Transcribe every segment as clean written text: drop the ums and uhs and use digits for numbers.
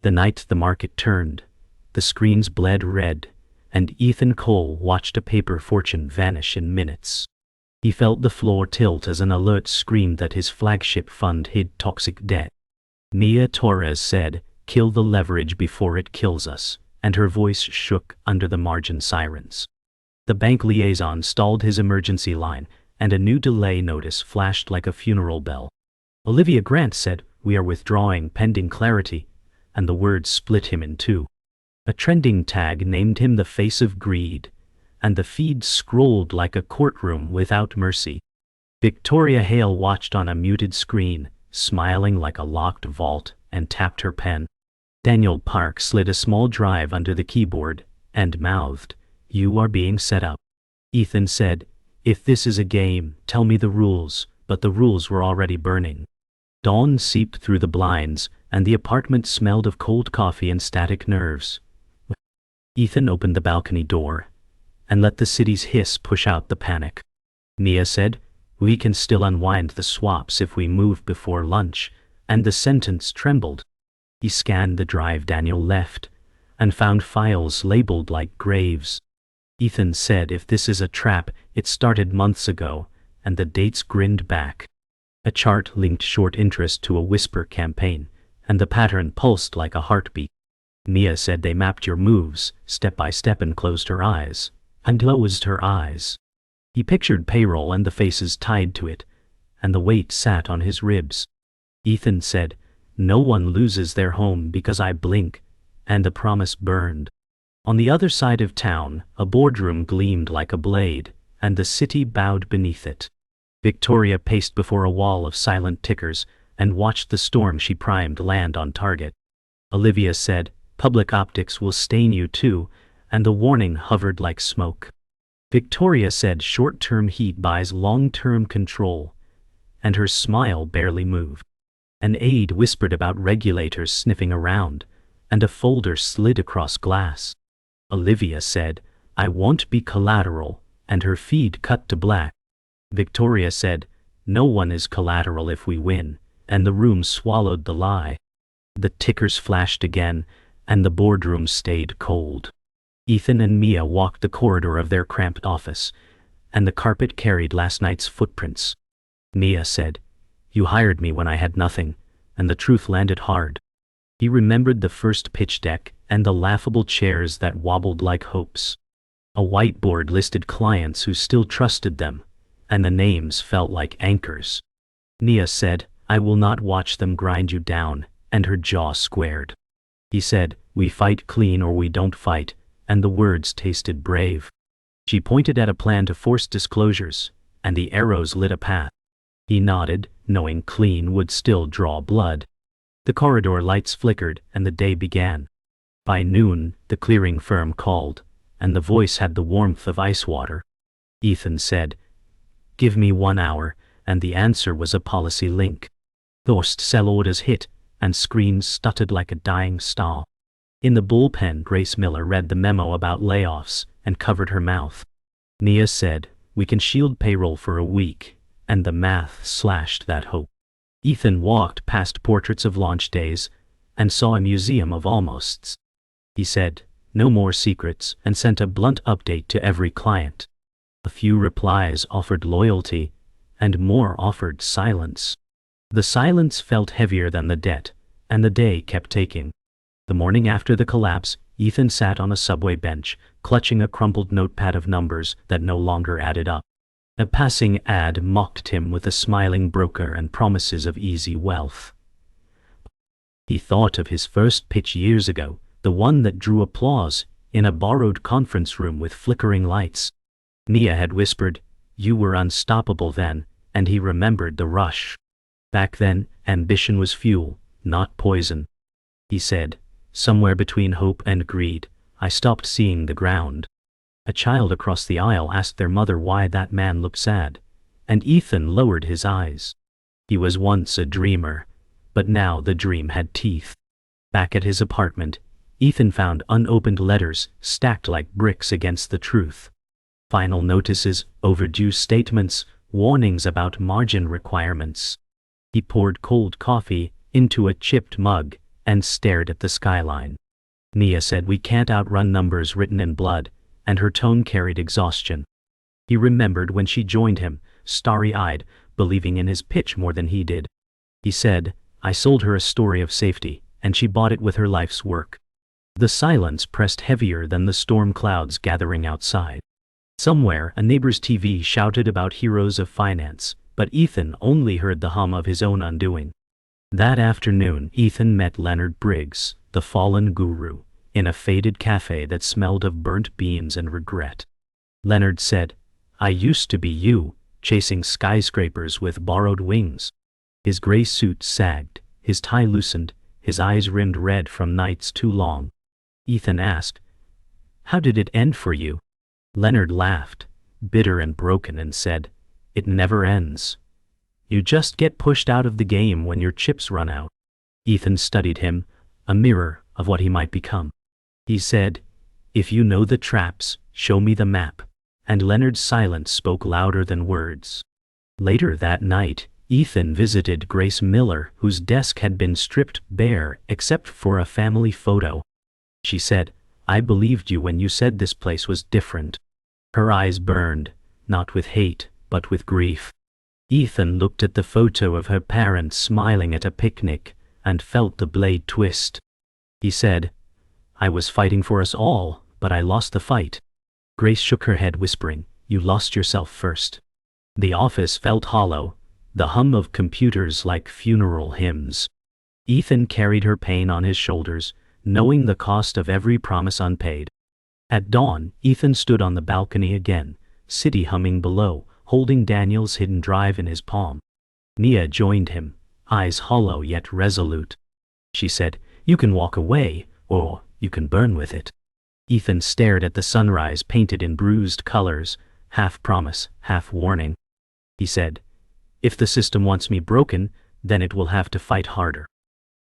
The night the market turned, the screens bled red, and Ethan Cole watched a paper fortune vanish in minutes. He felt the floor tilt as an alert screamed that his flagship fund hid toxic debt. Mia Torres said, "Kill the leverage before it kills us," and her voice shook under the margin sirens. The bank liaison stalled his emergency line, and a new delay notice flashed like a funeral bell. Olivia Grant said, "We are withdrawing pending clarity," and the words split him in two. A trending tag named him the face of greed, and the feed scrolled like a courtroom without mercy. Victoria Hale watched on a muted screen, smiling like a locked vault, and tapped her pen. Daniel Park slid a small drive under the keyboard, and mouthed, "You are being set up." Ethan said, "If this is a game, tell me the rules," but the rules were already burning. Dawn seeped through the blinds, and the apartment smelled of cold coffee and static nerves. Ethan opened the balcony door, and let the city's hiss push out the panic. Mia said, "We can still unwind the swaps if we move before lunch," and the sentence trembled. He scanned the drive Daniel left, and found files labeled like graves. Ethan said, "If this is a trap, it started months ago," and the dates grinned back. A chart linked short interest to a whisper campaign, and the pattern pulsed like a heartbeat. Mia said they mapped your moves, step by step, and closed her eyes. And closed her eyes. He pictured payroll and the faces tied to it, and the weight sat on his ribs. Ethan said, "No one loses their home because I blink," and the promise burned. On the other side of town, a boardroom gleamed like a blade, and the city bowed beneath it. Victoria paced before a wall of silent tickers and watched the storm she primed land on target. Olivia said, "Public optics will stain you too," and the warning hovered like smoke. Victoria said, "Short-term heat buys long-term control," and her smile barely moved. An aide whispered about regulators sniffing around, and a folder slid across glass. Olivia said, "I won't be collateral," and her feed cut to black. Victoria said, "No one is collateral if we win," and the room swallowed the lie. The tickers flashed again, and the boardroom stayed cold. Ethan and Mia walked the corridor of their cramped office, and the carpet carried last night's footprints. Mia said, "You hired me when I had nothing," and the truth landed hard. He remembered the first pitch deck and the laughable chairs that wobbled like hopes. A whiteboard listed clients who still trusted them, and the names felt like anchors. Mia said, "I will not watch them grind you down," and her jaw squared. He said, "We fight clean or we don't fight," and the words tasted brave. She pointed at a plan to force disclosures, and the arrows lit a path. He nodded, knowing clean would still draw blood. The corridor lights flickered, and the day began. By noon, the clearing firm called, and the voice had the warmth of ice water. Ethan said, "Give me 1 hour," and the answer was a policy link. Forced sell orders hit, and screens stuttered like a dying star. In the bullpen, Grace Miller read the memo about layoffs and covered her mouth. Mia said, "We can shield payroll for a week," and the math slashed that hope. Ethan walked past portraits of launch days and saw a museum of almosts. He said, "No more secrets," and sent a blunt update to every client. A few replies offered loyalty, and more offered silence. The silence felt heavier than the debt, and the day kept taking. The morning after the collapse, Ethan sat on a subway bench, clutching a crumpled notepad of numbers that no longer added up. A passing ad mocked him with a smiling broker and promises of easy wealth. He thought of his first pitch years ago, the one that drew applause, in a borrowed conference room with flickering lights. Mia had whispered, "You were unstoppable then," and he remembered the rush. Back then, ambition was fuel, not poison. He said, "Somewhere between hope and greed, I stopped seeing the ground." A child across the aisle asked their mother why that man looked sad, and Ethan lowered his eyes. He was once a dreamer, but now the dream had teeth. Back at his apartment, Ethan found unopened letters stacked like bricks against the truth. Final notices, overdue statements, warnings about margin requirements. He poured cold coffee into a chipped mug and stared at the skyline. Nia said, "We can't outrun numbers written in blood," and her tone carried exhaustion. He remembered when she joined him, starry-eyed, believing in his pitch more than he did. He said, "I sold her a story of safety, and she bought it with her life's work." The silence pressed heavier than the storm clouds gathering outside. Somewhere, a neighbor's TV shouted about heroes of finance, but Ethan only heard the hum of his own undoing. That afternoon, Ethan met Leonard Briggs, the fallen guru, in a faded cafe that smelled of burnt beans and regret. Leonard said, "I used to be you, chasing skyscrapers with borrowed wings." His gray suit sagged, his tie loosened, his eyes rimmed red from nights too long. Ethan asked, "How did it end for you?" Leonard laughed, bitter and broken, and said, "It never ends. You just get pushed out of the game when your chips run out." Ethan studied him, a mirror of what he might become. He said, "If you know the traps, show me the map." And Leonard's silence spoke louder than words. Later that night, Ethan visited Grace Miller, whose desk had been stripped bare except for a family photo. She said, "I believed you when you said this place was different." Her eyes burned, not with hate, but with grief. Ethan looked at the photo of her parents smiling at a picnic, and felt the blade twist. He said, "I was fighting for us all, but I lost the fight." Grace shook her head, whispering, "You lost yourself first." The office felt hollow, the hum of computers like funeral hymns. Ethan carried her pain on his shoulders, knowing the cost of every promise unpaid. At dawn, Ethan stood on the balcony again, city humming below, holding Daniel's hidden drive in his palm. Nia joined him, eyes hollow yet resolute. She said, "You can walk away, or you can burn with it." Ethan stared at the sunrise painted in bruised colors, half promise, half warning. He said, "If the system wants me broken, then it will have to fight harder."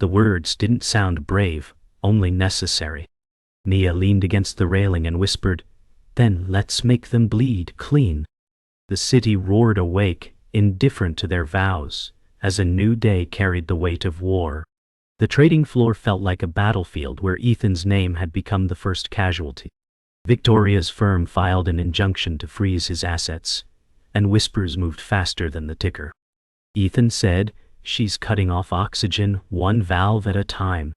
The words didn't sound brave, only necessary. Nia leaned against the railing and whispered, "Then let's make them bleed clean." The city roared awake, indifferent to their vows, as a new day carried the weight of war. The trading floor felt like a battlefield where Ethan's name had become the first casualty. Victoria's firm filed an injunction to freeze his assets, and whispers moved faster than the ticker. Ethan said, "She's cutting off oxygen, one valve at a time."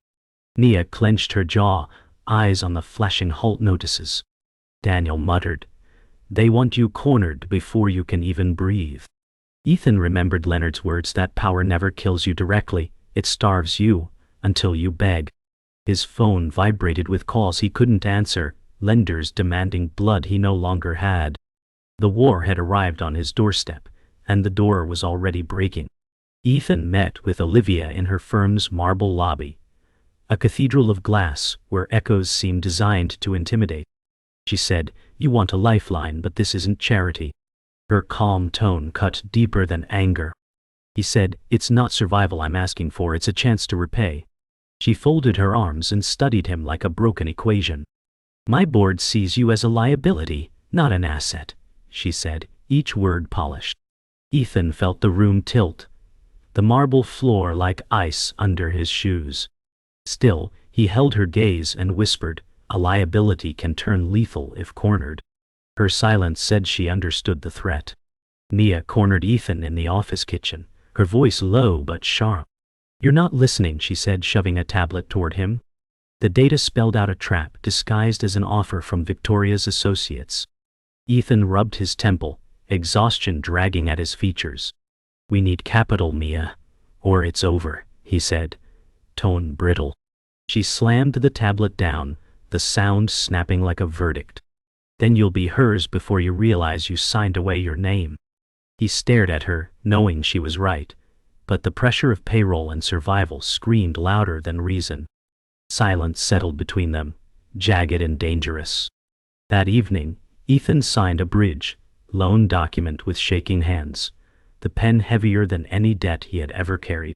Nia clenched her jaw, eyes on the flashing halt notices. Daniel muttered, "They want you cornered before you can even breathe." Ethan remembered Leonard's words that power never kills you directly, it starves you, until you beg. His phone vibrated with calls he couldn't answer, lenders demanding blood he no longer had. The war had arrived on his doorstep, and the door was already breaking. Ethan met with Olivia in her firm's marble lobby, a cathedral of glass where echoes seemed designed to intimidate. She said, "You want a lifeline, but this isn't charity." Her calm tone cut deeper than anger. He said, "It's not survival I'm asking for, it's a chance to repay." She folded her arms and studied him like a broken equation. "My board sees you as a liability, not an asset," she said, each word polished. Ethan felt the room tilt, the marble floor like ice under his shoes. Still, he held her gaze and whispered, "A liability can turn lethal if cornered." Her silence said she understood the threat. Nia cornered Ethan in the office kitchen, her voice low but sharp. "You're not listening," she said, shoving a tablet toward him. The data spelled out a trap disguised as an offer from Victoria's associates. Ethan rubbed his temple, exhaustion dragging at his features. "We need capital, Mia, or it's over," he said, tone brittle. She slammed the tablet down, the sound snapping like a verdict. "Then you'll be hers before you realize you signed away your name." He stared at her, knowing she was right, but the pressure of payroll and survival screamed louder than reason. Silence settled between them, jagged and dangerous. That evening, Ethan signed a bridge loan document with shaking hands, the pen heavier than any debt he had ever carried.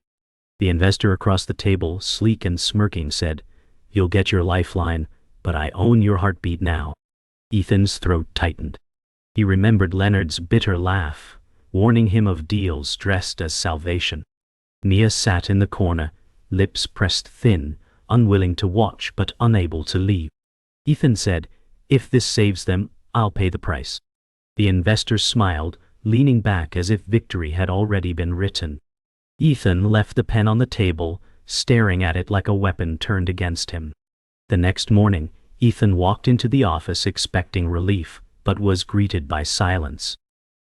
The investor across the table, sleek and smirking, said, "You'll get your lifeline, but I own your heartbeat now." Ethan's throat tightened. He remembered Leonard's bitter laugh, warning him of deals dressed as salvation. Nia sat in the corner, lips pressed thin, unwilling to watch but unable to leave. Ethan said, "If this saves them, I'll pay the price." The investor smiled, leaning back as if victory had already been written. Ethan left the pen on the table, staring at it like a weapon turned against him. The next morning, Ethan walked into the office expecting relief, but was greeted by silence.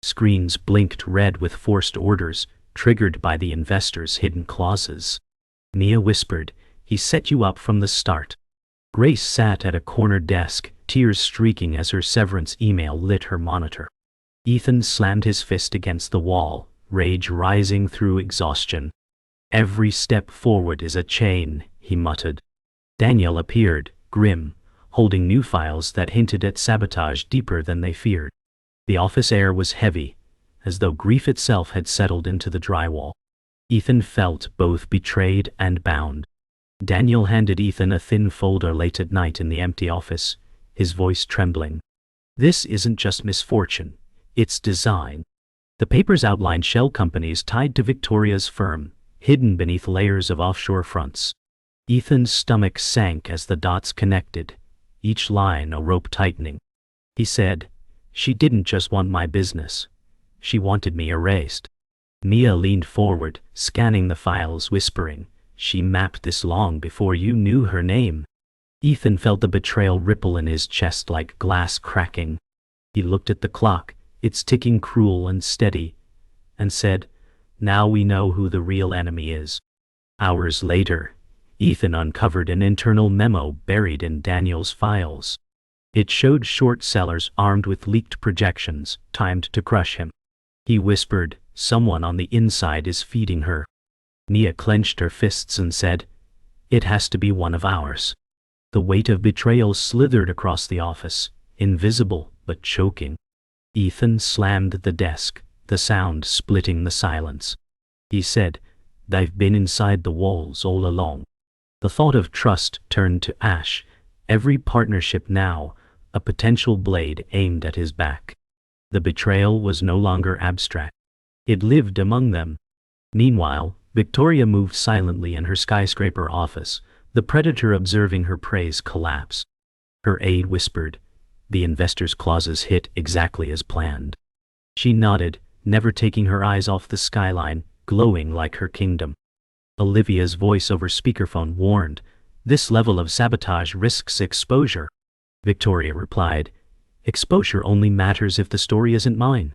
Screens blinked red with forced orders, triggered by the investor's hidden clauses. Mia whispered, "He set you up from the start." Grace sat at a corner desk, tears streaking as her severance email lit her monitor. Ethan slammed his fist against the wall, rage rising through exhaustion. "Every step forward is a chain," he muttered. Daniel appeared, grim, holding new files that hinted at sabotage deeper than they feared. The office air was heavy, as though grief itself had settled into the drywall. Ethan felt both betrayed and bound. Daniel handed Ethan a thin folder late at night in the empty office, his voice trembling. "This isn't just misfortune, it's design." The papers outlined shell companies tied to Victoria's firm, hidden beneath layers of offshore fronts. Ethan's stomach sank as the dots connected, each line a rope tightening. He said, "She didn't just want my business. She wanted me erased." Mia leaned forward, scanning the files, whispering, "She mapped this long before you knew her name." Ethan felt the betrayal ripple in his chest like glass cracking. He looked at the clock, its ticking cruel and steady, and said, "Now we know who the real enemy is." Hours later, Ethan uncovered an internal memo buried in Daniel's files. It showed short sellers armed with leaked projections, timed to crush him. He whispered, "Someone on the inside is feeding her." Mia clenched her fists and said, "It has to be one of ours." The weight of betrayal slithered across the office, invisible but choking. Ethan slammed the desk, the sound splitting the silence. He said, "They've been inside the walls all along." The thought of trust turned to ash, every partnership now a potential blade aimed at his back. The betrayal was no longer abstract. It lived among them. Meanwhile, Victoria moved silently in her skyscraper office, the predator observing her prey's collapse. Her aide whispered, "The investor's clauses hit exactly as planned." She nodded, never taking her eyes off the skyline, glowing like her kingdom. Olivia's voice over speakerphone warned, "This level of sabotage risks exposure." Victoria replied, "Exposure only matters if the story isn't mine."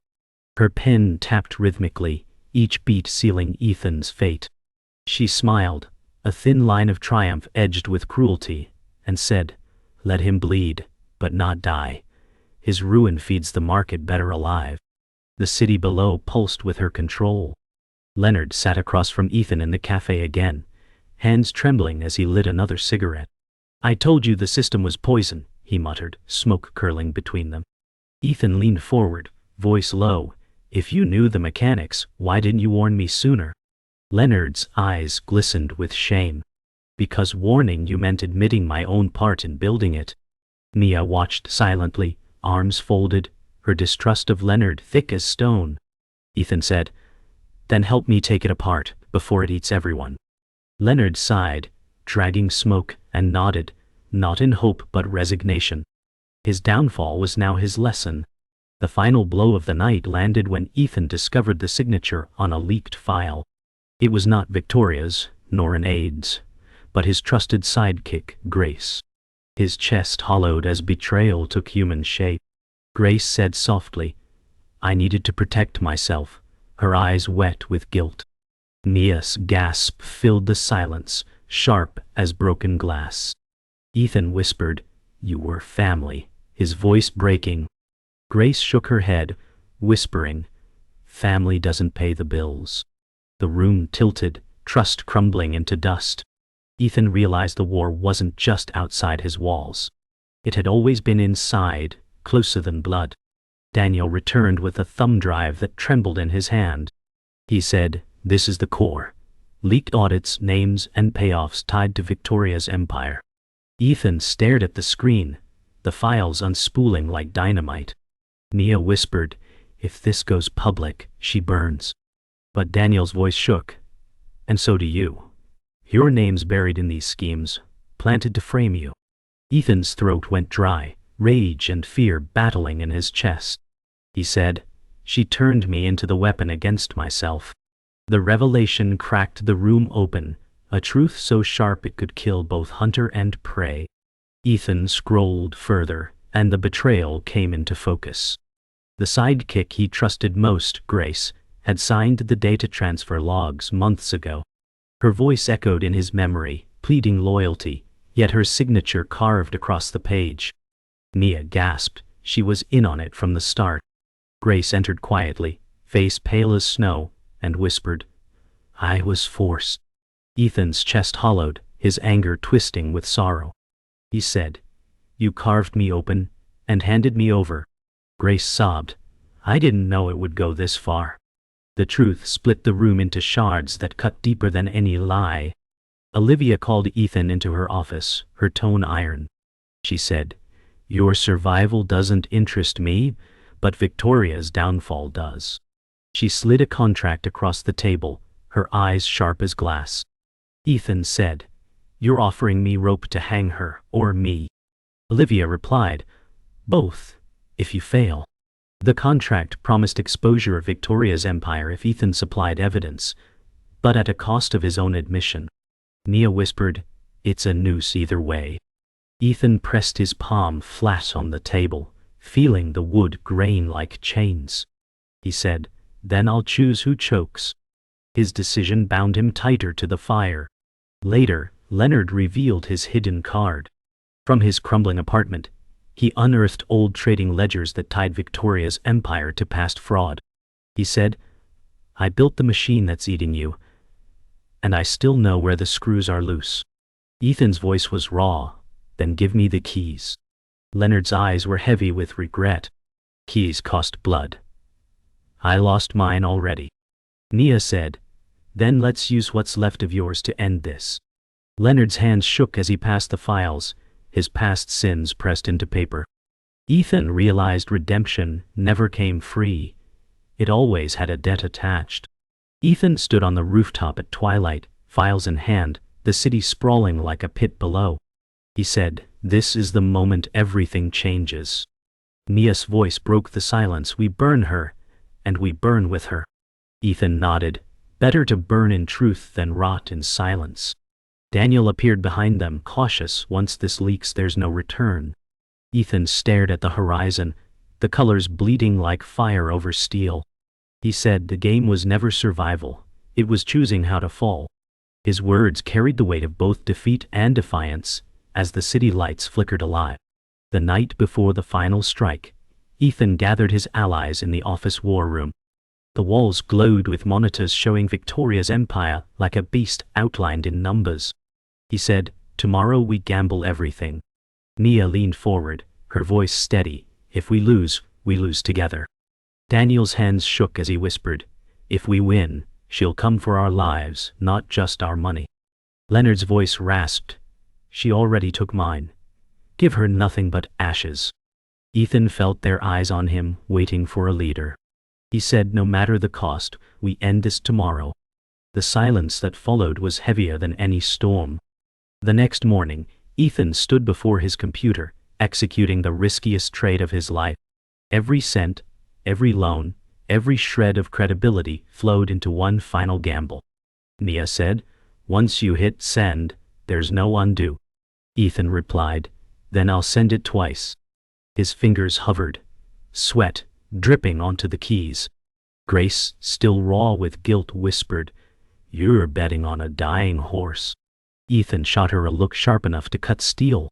Her pen tapped rhythmically, each beat sealing Ethan's fate. She smiled, a thin line of triumph edged with cruelty, and said, "Let him bleed, but not die. His ruin feeds the market better alive." The city below pulsed with her control. Leonard sat across from Ethan in the cafe again, hands trembling as he lit another cigarette. "I told you the system was poison," he muttered, smoke curling between them. Ethan leaned forward, voice low, "If you knew the mechanics, why didn't you warn me sooner?" Leonard's eyes glistened with shame. "Because warning you meant admitting my own part in building it." Mia watched silently, arms folded, her distrust of Leonard thick as stone. Ethan said, "Then help me take it apart, before it eats everyone." Leonard sighed, dragging smoke, and nodded, not in hope but resignation. His downfall was now his lesson. The final blow of the night landed when Ethan discovered the signature on a leaked file. It was not Victoria's, nor an aide's, but his trusted sidekick, Grace. His chest hollowed as betrayal took human shape. Grace said softly, "I needed to protect myself," her eyes wet with guilt. Mia's gasp filled the silence, sharp as broken glass. Ethan whispered, "You were family," his voice breaking. Grace shook her head, whispering, "Family doesn't pay the bills." The room tilted, trust crumbling into dust. Ethan realized the war wasn't just outside his walls. It had always been inside, closer than blood. Daniel returned with a thumb drive that trembled in his hand. He said, "This is the core. Leaked audits, names, and payoffs tied to Victoria's empire." Ethan stared at the screen, the files unspooling like dynamite. Mia whispered, "If this goes public, she burns." But Daniel's voice shook. "And so do you. Your name's buried in these schemes, planted to frame you." Ethan's throat went dry, rage and fear battling in his chest. He said, "She turned me into the weapon against myself." The revelation cracked the room open, a truth so sharp it could kill both hunter and prey. Ethan scrolled further, and the betrayal came into focus. The sidekick he trusted most, Grace, had signed the data transfer logs months ago. Her voice echoed in his memory, pleading loyalty, yet her signature carved across the page. Nia gasped. She was in on it from the start. Grace entered quietly, face pale as snow, and whispered, "I was forced." Ethan's chest hollowed, his anger twisting with sorrow. He said, "You carved me open and handed me over." Grace sobbed, "I didn't know it would go this far." The truth split the room into shards that cut deeper than any lie. Olivia called Ethan into her office, her tone iron. She said, "Your survival doesn't interest me, but Victoria's downfall does." She slid a contract across the table, her eyes sharp as glass. Ethan said, "You're offering me rope to hang her, or me?" Olivia replied, "Both, if you fail." The contract promised exposure of Victoria's empire if Ethan supplied evidence, but at a cost of his own admission. Nia whispered, "It's a noose either way." Ethan pressed his palm flat on the table, feeling the wood grain like chains. He said, "Then I'll choose who chokes." His decision bound him tighter to the fire. Later, Leonard revealed his hidden card. From his crumbling apartment, he unearthed old trading ledgers that tied Victoria's empire to past fraud. He said, "I built the machine that's eating you, and I still know where the screws are loose." Ethan's voice was raw. "Then give me the keys." Leonard's eyes were heavy with regret. "Keys cost blood. I lost mine already." Nia said, "Then let's use what's left of yours to end this." Leonard's hands shook as he passed the files, his past sins pressed into paper. Ethan realized redemption never came free. It always had a debt attached. Ethan stood on the rooftop at twilight, files in hand, the city sprawling like a pit below. He said, "This is the moment everything changes." Nia's voice broke the silence. "We burn her, and we burn with her." Ethan nodded. Better to burn in truth than rot in silence. Daniel appeared behind them, cautious. "Once this leaks, there's no return." Ethan stared at the horizon, the colors bleeding like fire over steel. He said the game was never survival, it was choosing how to fall. His words carried the weight of both defeat and defiance, as the city lights flickered alive. The night before the final strike, Ethan gathered his allies in the office war room. The walls glowed with monitors showing Victoria's empire like a beast outlined in numbers. He said, "Tomorrow we gamble everything." Nia leaned forward, her voice steady. "If we lose together." Daniel's hands shook as he whispered, "If we win, she'll come for our lives, not just our money." Leonard's voice rasped, "She already took mine. Give her nothing but ashes." Ethan felt their eyes on him, waiting for a leader. He said, "No matter the cost, we end this tomorrow." The silence that followed was heavier than any storm. The next morning, Ethan stood before his computer, executing the riskiest trade of his life. Every cent, every loan, every shred of credibility flowed into one final gamble. Nia said, "Once you hit send, there's no undo." Ethan replied, "Then I'll send it twice." His fingers hovered, sweat dripping onto the keys. Grace, still raw with guilt, whispered, "You're betting on a dying horse." Ethan shot her a look sharp enough to cut steel.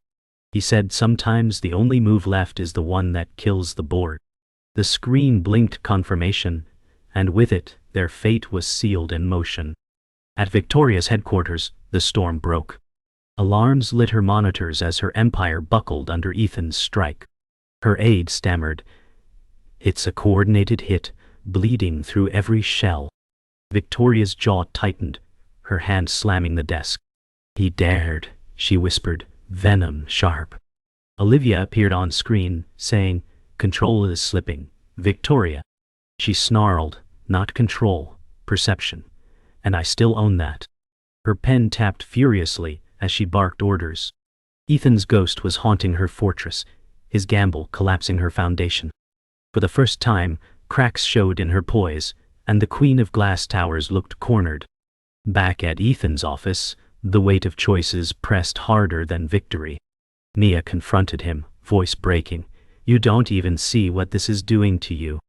He said, "Sometimes the only move left is the one that kills the board." The screen blinked confirmation, and with it, their fate was sealed in motion. At Victoria's headquarters, the storm broke. Alarms lit her monitors as her empire buckled under Ethan's strike. Her aide stammered, "It's a coordinated hit, bleeding through every shell." Victoria's jaw tightened, her hand slamming the desk. "He dared," she whispered, venom sharp. Olivia appeared on screen, saying, "Control is slipping, Victoria." She snarled, "Not control, perception. And I still own that." Her pen tapped furiously as she barked orders. Ethan's ghost was haunting her fortress, his gamble collapsing her foundation. For the first time, cracks showed in her poise, and the Queen of Glass Towers looked cornered. Back at Ethan's office, the weight of choices pressed harder than victory. Nia confronted him, voice breaking. "You don't even see what this is doing to you."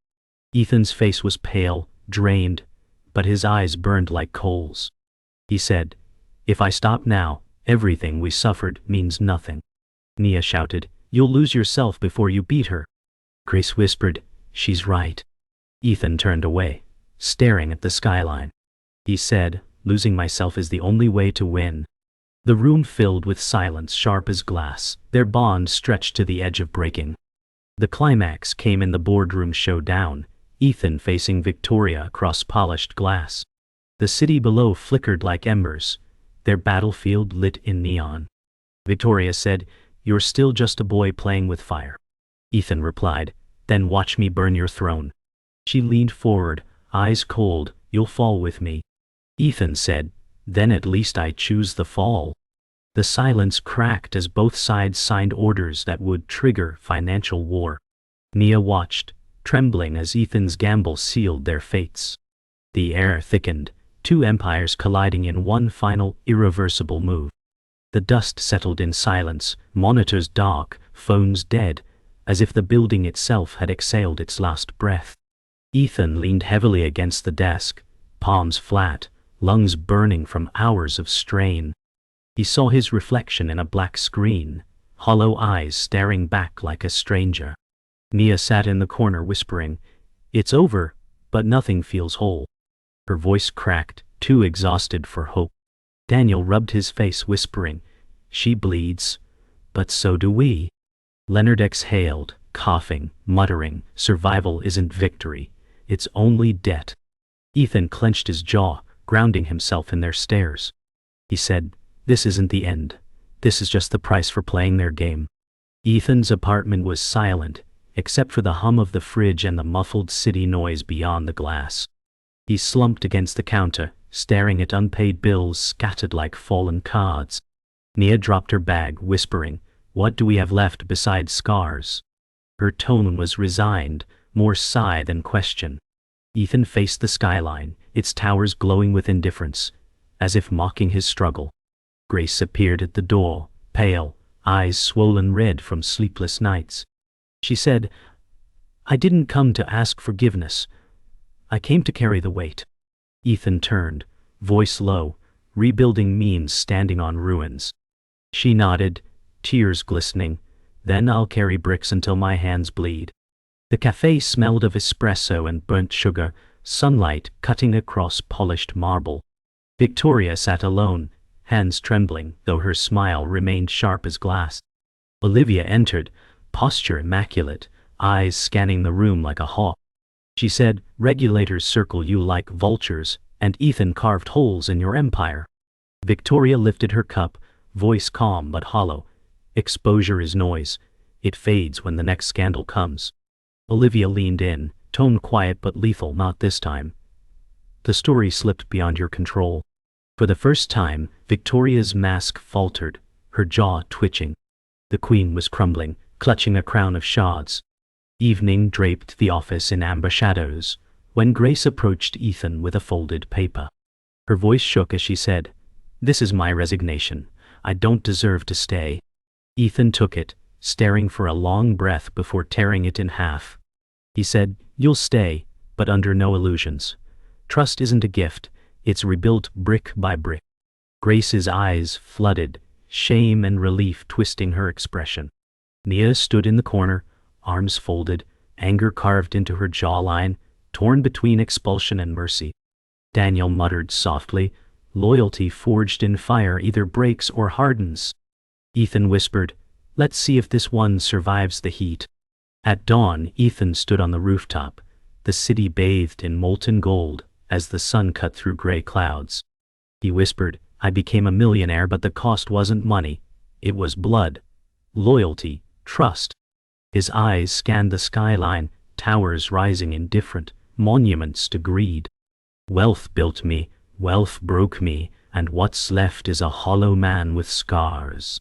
Ethan's face was pale, drained, but his eyes burned like coals. He said, "If I stop now, everything we suffered means nothing." Nia shouted, "You'll lose yourself before you beat her." Grace whispered, "She's right." Ethan turned away, staring at the skyline. He said, "Losing myself is the only way to win." The room filled with silence sharp as glass, their bond stretched to the edge of breaking. The climax came in the boardroom showdown, Ethan facing Victoria across polished glass. The city below flickered like embers, their battlefield lit in neon. Victoria said, "You're still just a boy playing with fire." Ethan replied, "Then watch me burn your throne." She leaned forward, eyes cold, "You'll fall with me." Ethan said, "Then at least I choose the fall." The silence cracked as both sides signed orders that would trigger financial war. Nia watched, trembling as Ethan's gamble sealed their fates. The air thickened, two empires colliding in one final, irreversible move. The dust settled in silence, monitors dark, phones dead, as if the building itself had exhaled its last breath. Ethan leaned heavily against the desk, palms flat, lungs burning from hours of strain. He saw his reflection in a black screen, hollow eyes staring back like a stranger. Nia sat in the corner whispering, "It's over, but nothing feels whole." Her voice cracked, too exhausted for hope. Daniel rubbed his face whispering, "She bleeds, but so do we." Leonard exhaled, coughing, muttering, "Survival isn't victory, it's only debt." Ethan clenched his jaw, grounding himself in their stares. He said, "This isn't the end. This is just the price for playing their game." Ethan's apartment was silent, except for the hum of the fridge and the muffled city noise beyond the glass. He slumped against the counter, staring at unpaid bills scattered like fallen cards. Nia dropped her bag, whispering, "What do we have left besides scars?" Her tone was resigned, more sigh than question. Ethan faced the skyline, its towers glowing with indifference, as if mocking his struggle. Grace appeared at the door, pale, eyes swollen red from sleepless nights. She said, "I didn't come to ask forgiveness. I came to carry the weight." Ethan turned, voice low, "Rebuilding means standing on ruins." She nodded, tears glistening, "Then I'll carry bricks until my hands bleed." The cafe smelled of espresso and burnt sugar, sunlight cutting across polished marble. Victoria sat alone, hands trembling, though her smile remained sharp as glass. Olivia entered, posture immaculate, eyes scanning the room like a hawk. She said, "Regulators circle you like vultures, and Ethan carved holes in your empire." Victoria lifted her cup, voice calm but hollow. "Exposure is noise. It fades when the next scandal comes." Olivia leaned in, tone quiet but lethal. "Not this time. The story slipped beyond your control." For the first time, Victoria's mask faltered, her jaw twitching. The Queen was crumbling, clutching a crown of shards. Evening draped the office in amber shadows, when Grace approached Ethan with a folded paper. Her voice shook as she said, "This is my resignation. I don't deserve to stay." Ethan took it, staring for a long breath before tearing it in half. He said, "You'll stay, but under no illusions. Trust isn't a gift, it's rebuilt brick by brick." Grace's eyes flooded, shame and relief twisting her expression. Nia stood in the corner, arms folded, anger carved into her jawline, torn between expulsion and mercy. Daniel muttered softly, "Loyalty forged in fire either breaks or hardens." Ethan whispered, "Let's see if this one survives the heat." At dawn, Ethan stood on the rooftop, the city bathed in molten gold as the sun cut through gray clouds. He whispered, "I became a millionaire, but the cost wasn't money. It was blood, loyalty, trust." His eyes scanned the skyline, towers rising indifferent, monuments to greed. "Wealth built me, wealth broke me, and what's left is a hollow man with scars."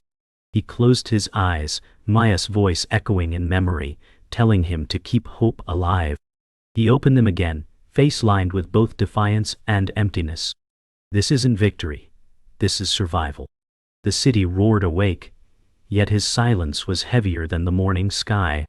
He closed his eyes, Maya's voice echoing in memory, telling him to keep hope alive. He opened them again, face lined with both defiance and emptiness. This isn't victory. This is survival. The city roared awake, yet his silence was heavier than the morning sky.